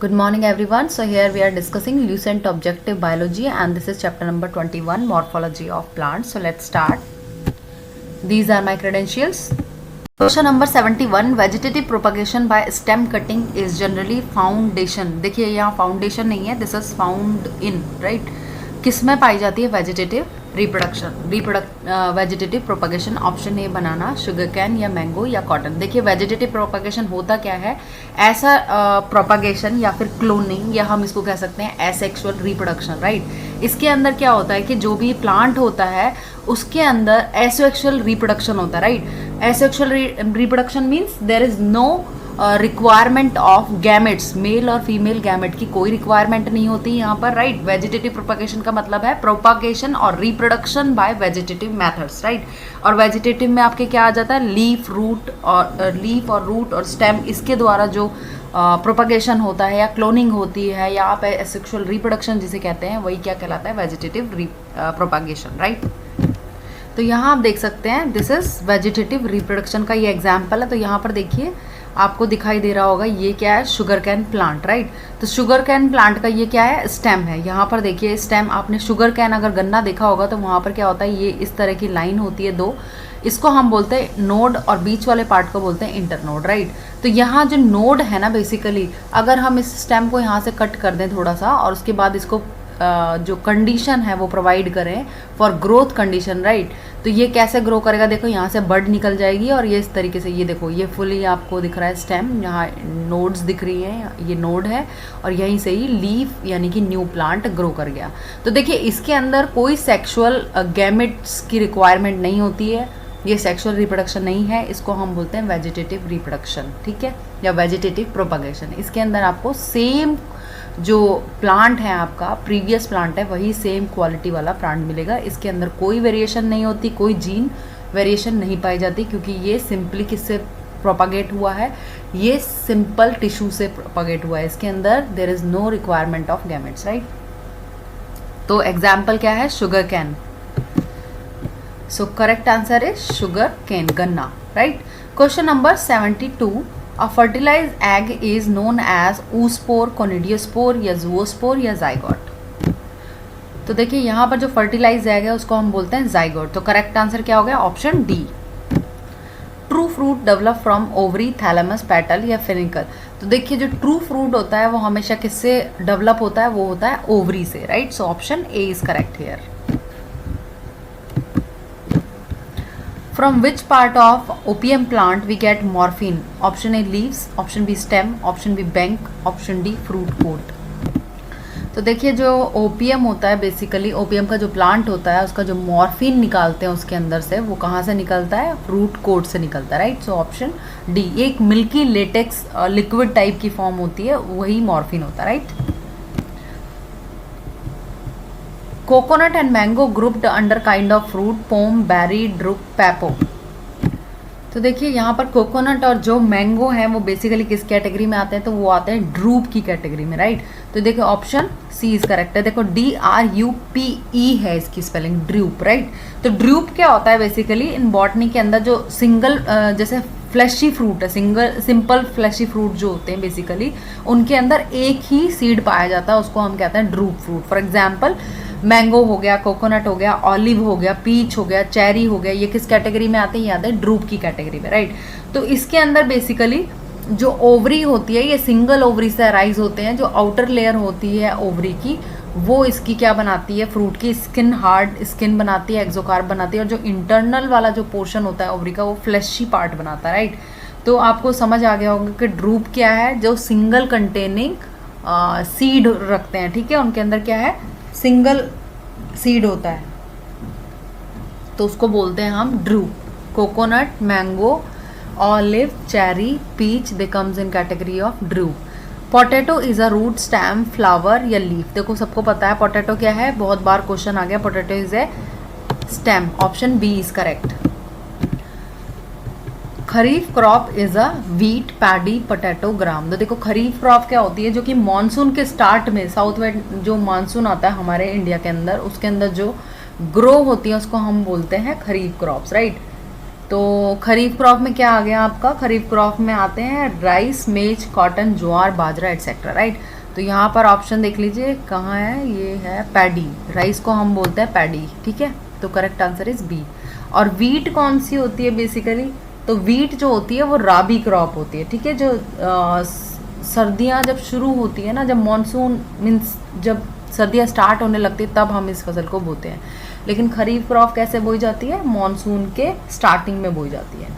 Good morning everyone. So here we are discussing Lucent Objective Biology and this is chapter number 21 Morphology of Plants. So let's start. These are my credentials. Question number 71 Vegetative propagation by stem cutting is generally foundation. देखिए यहाँ foundation नहीं है, this is found in, right? किस में पाई जाती है vegetative reproduction vegetative propagation? Option A banana, sugar cane या mango या कॉटन. देखिए वेजिटेटिव प्रोपगेशन होता क्या है, ऐसा प्रोपगेशन या फिर क्लोनिंग या हम इसको कह सकते हैं एसेक्सुअल रिप्रोडक्शन, राइट. इसके अंदर क्या होता है कि जो भी प्लांट होता है उसके अंदर एसेक्सुअल रिप्रोडक्शन होता है, right. Asexual reproduction means there is no requirement of gametes, male और फीमेल गैमेट की कोई रिक्वायरमेंट नहीं होती यहाँ पर, राइट. वेजिटेटिव प्रोपगेशन का मतलब है प्रोपगेशन और reproduction by vegetative methods, right. और वेजिटेटिव में आपके क्या आ जाता है, लीफ और रूट और स्टेम, इसके द्वारा जो प्रोपगेशन होता है या क्लोनिंग होती है या आप एसेक्सुअल रिप्रोडक्शन जिसे कहते हैं वही क्या कहलाता है, वेजिटेटिव प्रोपगेशन, राइट. तो यहाँ आप देख सकते हैं दिस इज वेजिटेटिव रिप्रोडक्शन का ये एग्जाम्पल है. तो यहाँ पर देखिए आपको दिखाई दे रहा होगा ये क्या है, शुगर कैन प्लांट, राइट. तो शुगर कैन प्लांट का ये क्या है, स्टेम है. यहाँ पर देखिए स्टेम, आपने शुगर कैन अगर गन्ना देखा होगा तो वहाँ पर क्या होता है, ये इस तरह की लाइन होती है दो, इसको हम बोलते हैं नोड और बीच वाले पार्ट को बोलते हैं इंटरनोड, राइट. तो यहाँ जो नोड है ना, बेसिकली अगर हम इस स्टेम को यहाँ से कट कर दें थोड़ा सा और उसके बाद इसको जो कंडीशन है वो प्रोवाइड करें फॉर ग्रोथ कंडीशन, राइट. तो ये कैसे ग्रो करेगा, देखो यहाँ से बड निकल जाएगी और ये इस तरीके से, ये देखो ये फुली आपको दिख रहा है स्टेम, यहाँ नोड्स दिख रही हैं, ये नोड है और यहीं से ही लीफ यानी कि न्यू प्लांट ग्रो कर गया. तो देखिए इसके अंदर कोई सेक्सुअल गैमेट्स की रिक्वायरमेंट नहीं होती है, ये सेक्सुअल रिप्रोडक्शन नहीं है, इसको हम बोलते हैं वेजिटेटिव रिप्रोडक्शन, ठीक है, या वेजिटेटिव प्रोपगेशन. इसके अंदर आपको सेम जो प्लांट है आपका प्रीवियस प्लांट है वही सेम क्वालिटी वाला प्लांट मिलेगा. इसके अंदर कोई वेरिएशन नहीं होती, कोई जीन वेरिएशन नहीं पाई जाती, क्योंकि ये सिंपली किससे प्रोपागेट हुआ है, ये सिंपल टिश्यू से प्रोपागेट हुआ है. इसके अंदर there is no requirement of gametes, right. तो एग्जाम्पल क्या है, sugarcane. So correct answer is sugarcane, गन्ना, right. Question number 72 A fertilized egg is known as oospore, conidiospore या zoospore या zygote. तो देखिए यहाँ पर जो फर्टिलाइज एग है उसको हम बोलते हैं जाइगोट. तो करेक्ट आंसर क्या हो गया, option D. True fruit develop from ovary, thalamus, petal या फेनिकल. तो देखिए जो ट्रू फ्रूट होता है वो हमेशा किससे डेवलप होता है, वो होता है ओवरी से, right. So option A is correct here. From which part of opium plant we get morphine? Option A leaves, option B stem, option B bank, option D fruit coat. तो देखिए जो opium होता है, basically opium का जो plant होता है उसका जो मॉर्फिन निकालते हैं उसके अंदर से, वो कहाँ से निकलता है, फ्रूट कोट से निकलता है, राइट. So option D. एक मिल्की लेटेक्स लिक्विड टाइप की फॉर्म होती है, वही मॉर्फिन होता है, right. Coconut and mango grouped under kind of fruit, pome, berry, drupe, pepo. तो देखिए यहाँ पर कोकोनट और जो मैंगो है वो बेसिकली किस कैटेगरी में आते हैं, तो वो आते हैं ड्रूप की कैटेगरी में, राइट. तो देखो ऑप्शन सी इज करेक्ट है. देखो DRUPE है इसकी स्पेलिंग, ड्रूप, राइट. तो ड्रूप क्या होता है, बेसिकली इन बॉटनी के अंदर जो सिंगल जैसे फ्लैशी फ्रूट है, सिंपल फ्लैशी फ्रूट जो होते हैं बेसिकली उनके अंदर एक ही सीड पाया जाता है, उसको हम कहते हैं drupe fruit. For example mango हो गया, कोकोनट हो गया, ऑलिव हो गया, पीच हो गया, चेरी हो गया, ये किस कैटेगरी में आते हैं, याद है, ड्रूप की कैटेगरी में, राइट. तो इसके अंदर बेसिकली जो ओवरी होती है ये सिंगल ओवरी से अराइज होते हैं. जो आउटर लेयर होती है ओवरी की वो इसकी क्या बनाती है, फ्रूट की स्किन, हार्ड स्किन बनाती है, एक्सोकार्प बनाती है, और जो इंटरनल वाला जो पोर्शन होता है ओवरी का वो फ्लैशी पार्ट बनाता है, राइट. तो आपको समझ आ गया होगा कि ड्रूप क्या है, जो सिंगल कंटेनिंग सीड रखते हैं, ठीक है, उनके अंदर क्या है, सिंगल सीड होता है, तो उसको बोलते हैं हम drupe. Coconut, mango, olive, cherry, peach, they comes in category of drupe. Potato is a root, stem, flower या लीफ. देखो सबको पता है पोटैटो क्या है, बहुत बार क्वेश्चन आ गया. Potato is a stem, option B is correct. Kharif crop is a wheat, paddy, potato, gram. तो देखो खरीफ क्रॉप क्या होती है, जो कि मानसून के स्टार्ट में, साउथ में जो मानसून आता है हमारे इंडिया के अंदर, उसके अंदर जो ग्रो होती है उसको हम बोलते हैं खरीफ क्रॉप्स, राइट. तो खरीफ क्रॉप में क्या आ गया आपका, खरीफ क्रॉप में आते हैं राइस, मेज, कॉटन, ज्वार, बाजरा एटसेट्रा, राइट। तो यहाँ पर ऑप्शन देख लीजिए कहाँ है, ये है पैडी, राइस को हम बोलते हैं पैडी, ठीक है। तो करेक्ट आंसर इज बी। और वीट कौन सी होती है बेसिकली, तो वीट जो होती है वो राबी क्रॉप होती है, ठीक है। जो सर्दियाँ जब शुरू होती है ना, जब मॉनसून मीन्स जब सर्दियाँ स्टार्ट होने लगती है तब हम इस फसल को बोते हैं। लेकिन खरीफ क्रॉप कैसे बोई जाती है, मॉनसून के स्टार्टिंग में बोई जाती है।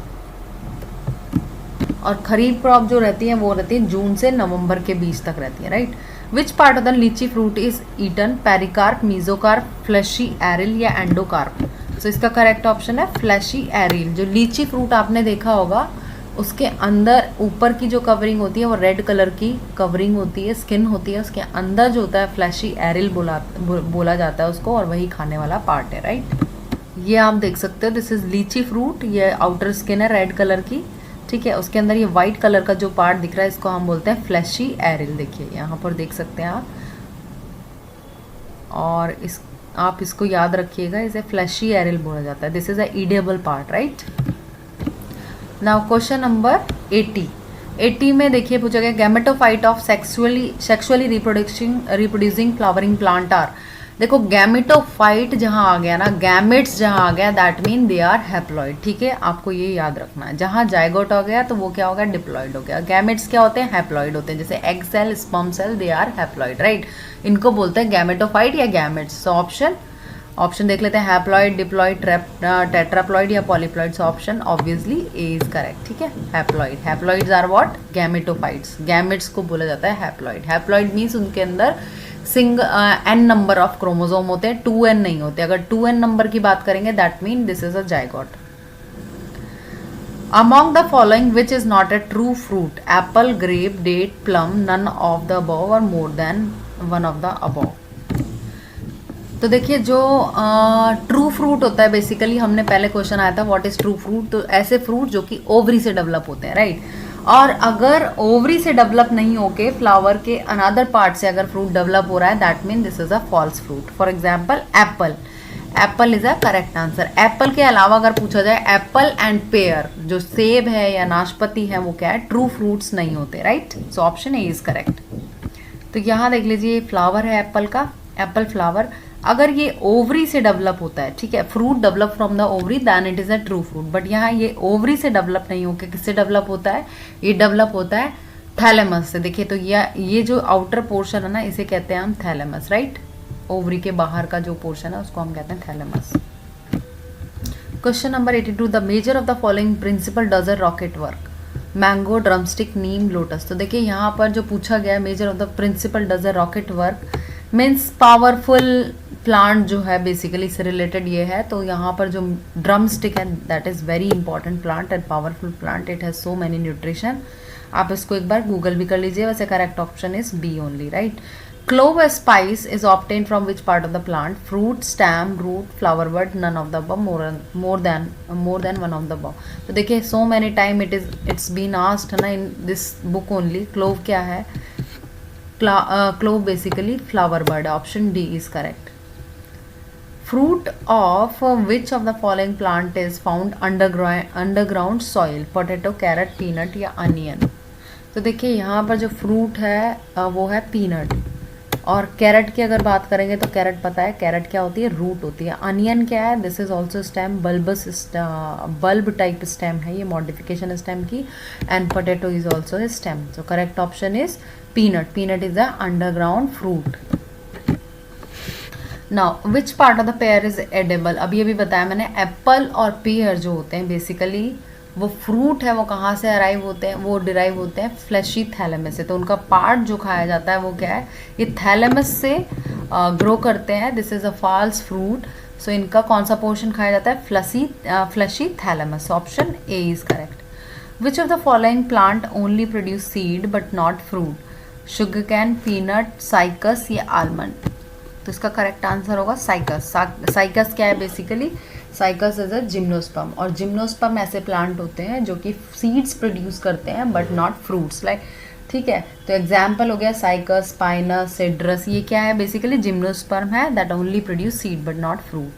और खरीफ क्रॉप जो रहती है वो रहती है जून से नवंबर के बीच तक रहती है, right. Which part of the litchi fruit is eaten, pericarp, mesocarp, fleshy aril या एंडोकार्प। सो इसका करेक्ट ऑप्शन है फ्लैशी एरिल। जो लीची फ्रूट आपने देखा होगा उसके अंदर ऊपर की जो कवरिंग होती है वो रेड कलर की कवरिंग होती है, स्किन होती है, उसके अंदर जो होता है फ्लैशी एरिल बोला जाता है उसको, और वही खाने वाला पार्ट है, राइट। ये आप देख सकते हो, दिस इज लीची फ्रूट, ये आउटर स्किन है रेड कलर की, ठीक है। उसके अंदर ये वाइट कलर का जो पार्ट दिख रहा है इसको हम बोलते हैं फ्लैशी एरिल। देखिए यहाँ पर देख सकते हैं आप, और आप इसको याद रखिएगा, इसे फ्लैशी एरिल बोला जाता है। This is a edible part, right. Now question number 80 में देखिए पूछा गया gametophyte of sexually reproducing flowering plant are. देखो गैमेटोफाइट जहाँ आ गया ना, गैमेट्स जहाँ आ गया, that mean they are haploid, ठीक है। आपको ये याद रखना है, जहाँ जाइगोट हो गया तो वो क्या हो गया, डिप्लॉइड हो गया। गैमेट्स क्या होते हैं, हैप्लॉइड होते हैं, जैसे egg cell, sperm cell, they are haploid, right. इनको बोलते हैं गैमेटोफाइट या गैमेट्स। सो ऑप्शन देख लेते हैं, हैप्लॉइड, डिप्लॉइड, टेट्राप्लॉइड या polyploid. So option obviously A is correct, ठीक है। Haploid, haploids are what, gametophytes. Gametes को बोला जाता है हैप्लॉइड। हैप्लॉइड मीन्स उनके अंदर n नंबर ऑफ क्रोमोसोम होते हैं, 2n नहीं होते। अगर 2n नंबर की बात करेंगे that mean this is a zygote. Among the following which is not a true fruit, apple, grape, date, plum, none of the above or more than one of the above। तो देखिए जो true fruit होता है basically, हमने पहले question आया था what is true fruit, तो ऐसे फ्रूट जो कि ओवरी से डेवलप होते हैं, राइट। और अगर ओवरी से डेवलप नहीं होके फ्लावर के अनदर पार्ट से अगर फ्रूट डेवलप हो रहा है that mean this is a false fruit. For example apple, apple is a correct answer. Apple के अलावा अगर पूछा जाए एप्पल एंड पेयर, जो सेब है या नाशपाती है, वो क्या है, ट्रू फ्रूट्स नहीं होते, right. So option A is correct. तो यहाँ देख लीजिए फ्लावर है एप्पल का, एप्पल फ्लावर, अगर ये ओवरी से डेवलप होता है, ठीक है, fruit develop from the ovary then it is a true fruit. But यहाँ ये ओवरी से डेवलप नहीं होकर किससे डेवलप होता है, ये डेवलप होता है थैलेमस से। देखिए तो ये जो आउटर पोर्शन है ना, इसे कहते हैं हम थैलेमस, राइट। ओवरी के बाहर का जो पोर्शन है उसको हम कहते हैं thalamus. Question number 82, the major of the following principal does a rocket work, mango, drumstick, neem, lotus. तो देखिए यहाँ पर जो पूछा गया major of the principal does a rocket work means powerful plant जो है बेसिकली इससे रिलेटेड ये है। तो यहाँ पर जो ड्रम स्टिक है that is very important plant and powerful plant, it has so many nutrition. आप इसको एक बार गूगल भी कर लीजिए। वैसे correct option is B only, right. Clove spice is obtain from which part of the plant, fruit, stem, root, flower bud, none of the above, more than one of the above. तो देखिए so many time it's been asked ना in this book only. Clove क्या है, clove basically flower bud. Option D is correct. Fruit of which of the following plant is found underground soil, potato, carrot, peanut या onion. तो देखिए यहाँ पर जो fruit है वो है पीनट। और कैरेट की अगर बात करेंगे तो कैरेट पता है, कैरेट क्या होती है, रूट होती है। अनियन क्या है, this is also stem, bulb type stem है ये, मॉडिफिकेशन स्टेम की। And potato is also a stem. So correct option is peanut. Peanut is the underground fruit. Now which part of the pair is edible, अभी अभी बताया मैंने, Apple और pair जो होते हैं बेसिकली वो फ्रूट है, वो कहाँ से अराइव होते हैं, वो डिराइव होते हैं फ्लैशी थैलेमस से। तो उनका पार्ट जो खाया जाता है वो क्या है, ये थैलेमस से ग्रो करते हैं। This is a false fruit. So इनका कौन सा पोर्शन खाया जाता है, fleshy thalamus. Option A is correct. Which of the following plant only produce seed but not fruit, sugarcane, peanut, Cycas या आलमंड। तो इसका करेक्ट आंसर होगा साइकस। साइकस क्या है basically, Cycas is a gymnosperm. और gymnosperm ऐसे plant होते हैं जो कि सीड्स प्रोड्यूस करते हैं बट नॉट फ्रूट्स, लाइक, ठीक है। तो एग्जाम्पल हो गया साइकस, स्पाइनस, सिड्रस, ये क्या है बेसिकली जिम्नोस्पर्म है that only produce seed but not fruit.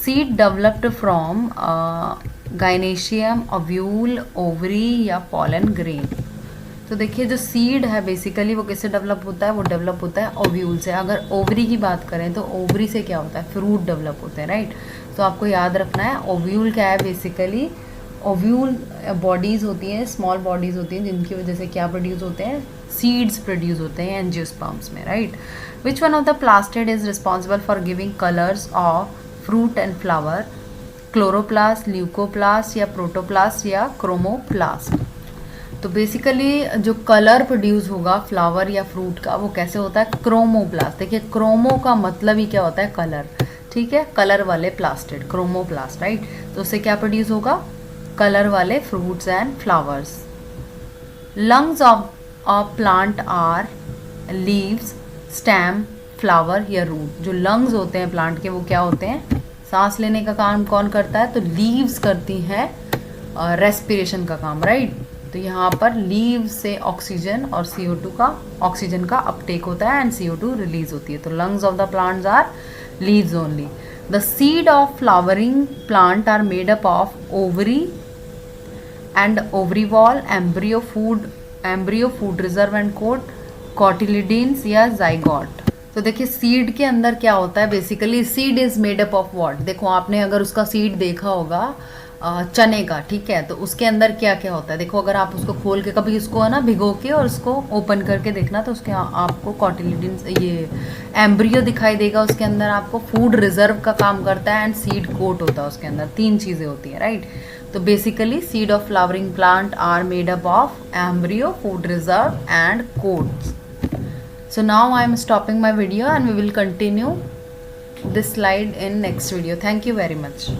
Seed developed from gynoecium, ovule, ovary या पॉलन ग्रेन। तो देखिए जो सीड है बेसिकली वो किससे डेवलप होता है, वो डेवलप होता है ओव्यूल से। अगर ओवरी की बात करें तो ओवरी से क्या होता है, फ्रूट डेवलप होते हैं, राइट। तो आपको याद रखना है ओव्यूल क्या है, बेसिकली ओव्यूल बॉडीज़ होती हैं, स्मॉल बॉडीज़ होती हैं, जिनकी वजह से क्या प्रोड्यूस होते हैं, सीड्स प्रोड्यूस होते हैं एंजियोस्पर्म्स में, right. Which one of the plastid is responsible for giving colours of fruit and flower, chloroplast, leucoplast या प्रोटोप्लास्ट या क्रोमोप्लास्ट। तो बेसिकली जो कलर प्रोड्यूस होगा फ्लावर या फ्रूट का वो कैसे होता है, क्रोमोप्लास्ट। देखिए क्रोमो का मतलब ही क्या होता है, कलर, ठीक है, कलर वाले प्लास्टिड, क्रोमोप्लास्ट, राइट। तो उससे क्या प्रोड्यूस होगा, कलर वाले fruits and flowers. Lungs of a plant are leaves, stem, flower या रूट। जो लंग्स होते हैं प्लांट के वो क्या होते हैं, सांस लेने का काम कौन करता है, तो लीव्स करती हैं रेस्पिरेशन का काम, राइट। तो यहाँ पर लीव से ऑक्सीजन और CO2 का, ऑक्सीजन का अपटेक होता है एंड CO2 रिलीज होती है। तो lungs of the plants are leaves only. The seed of flowering plant are made up of ovary and ovary wall, embryo food reserve and coat, cotyledons या zygote. तो देखिए seed के अंदर क्या होता है, basically seed is made up of what. देखो आपने अगर उसका सीड देखा होगा चने का, ठीक है, तो उसके अंदर क्या क्या होता है, देखो अगर आप उसको खोल के कभी उसको है ना भिगो के और उसको ओपन करके देखना तो उसके आपको कॉटिलिडीन्स, ये एम्ब्रियो दिखाई देगा, उसके अंदर आपको फूड रिजर्व का काम करता है एंड सीड कोट होता है उसके अंदर, 3 चीज़ें होती हैं, राइट। तो basically seed of flowering plant are made up of embryo, food reserve and coats. So now I am stopping my video and we will continue this slide in next video. Thank you very much.